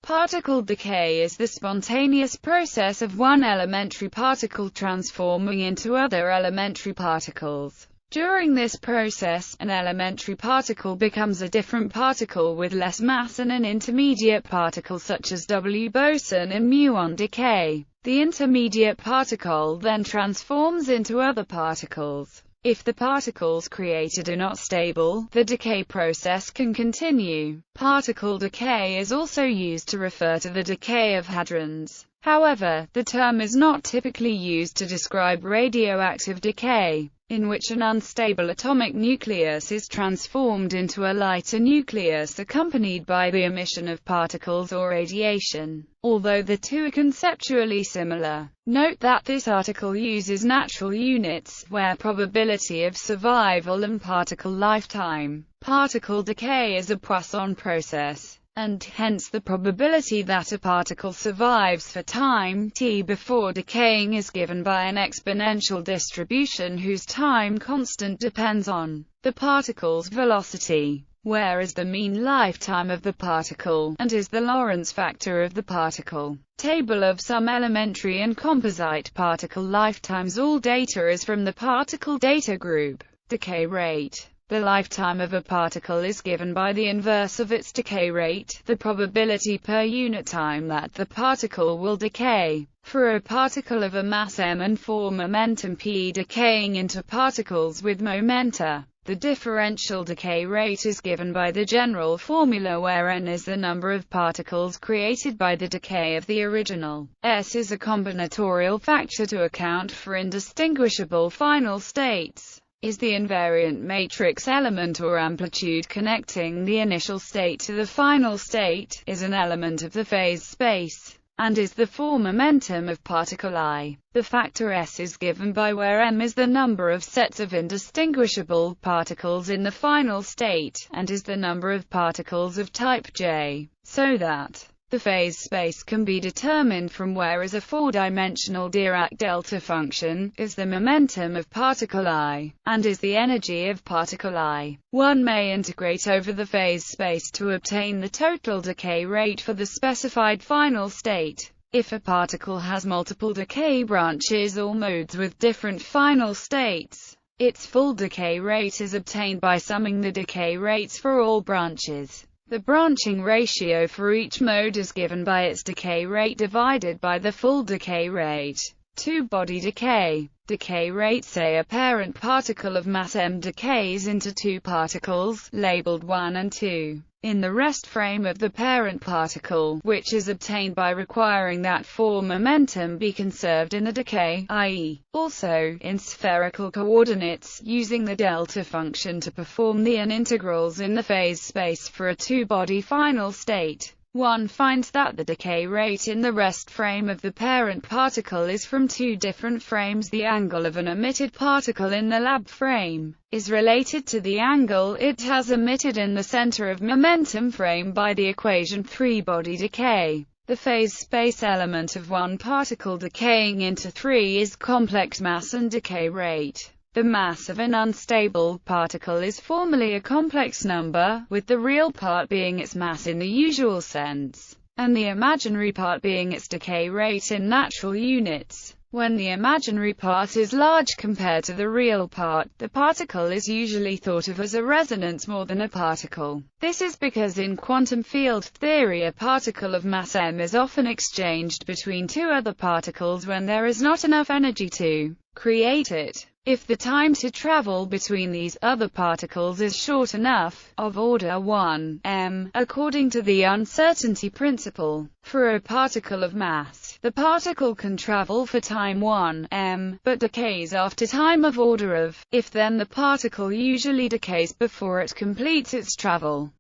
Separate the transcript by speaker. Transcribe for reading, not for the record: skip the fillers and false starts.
Speaker 1: Particle decay is the spontaneous process of one elementary particle transforming into other elementary particles. During this process, an elementary particle becomes a different particle with less mass and an intermediate particle such as boson in muon decay. The intermediate particle then transforms into other particles. If the particles created are not stable, the decay process can continue. Particle decay is also used to refer to the decay of hadrons. However, the term is not typically used to describe radioactive decay, in which an unstable atomic nucleus is transformed into a lighter nucleus accompanied by the emission of particles or radiation. Although the two are conceptually similar, note that this article uses natural units, where probability of survival and particle lifetime. Particle decay is a Poisson process, and hence the probability that a particle survives for time t before decaying is given by an exponential distribution whose time constant depends on the particle's velocity, whereas the mean lifetime of the particle, and is the Lorentz factor of the particle. Table of some elementary and composite particle lifetimes. All data is from the particle data group. Decay rate. The lifetime of a particle is given by the inverse of its decay rate, the probability per unit time that the particle will decay. For a particle of a mass m and for momentum p decaying into particles with momenta, the differential decay rate is given by the general formula where n is the number of particles created by the decay of the original. S is a combinatorial factor to account for indistinguishable final states. Is the invariant matrix element or amplitude connecting the initial state to the final state, is an element of the phase space, and is the four momentum of particle I. The factor S is given by where m is the number of sets of indistinguishable particles in the final state, and is the number of particles of type J, so that the phase space can be determined from where is a four-dimensional Dirac delta function, is the momentum of particle I, and is the energy of particle I. One may integrate over the phase space to obtain the total decay rate for the specified final state. If a particle has multiple decay branches or modes with different final states, its full decay rate is obtained by summing the decay rates for all branches. The branching ratio for each mode is given by its decay rate divided by the full decay rate. Two-body decay. Decay rate. Say a parent particle of mass m decays into two particles, labeled 1 and 2, in the rest frame of the parent particle, which is obtained by requiring that four momentum be conserved in the decay, i.e., also, in spherical coordinates, using the delta function to perform the n integrals in the phase space for a two-body final state. One finds that the decay rate in the rest frame of the parent particle is from two different frames. The angle of an emitted particle in the lab frame is related to the angle it has emitted in the center of momentum frame by the equation three-body decay. The phase space element of one particle decaying into three is complex mass and decay rate. The mass of an unstable particle is formally a complex number, with the real part being its mass in the usual sense, and the imaginary part being its decay rate in natural units. When the imaginary part is large compared to the real part, the particle is usually thought of as a resonance more than a particle. This is because in quantum field theory a particle of mass m is often exchanged between two other particles when there is not enough energy to create it. If the time to travel between these other particles is short enough, of order 1 m, according to the uncertainty principle, for a particle of mass, the particle can travel for time 1 m, but decays after time of order of, if then the particle usually decays before it completes its travel.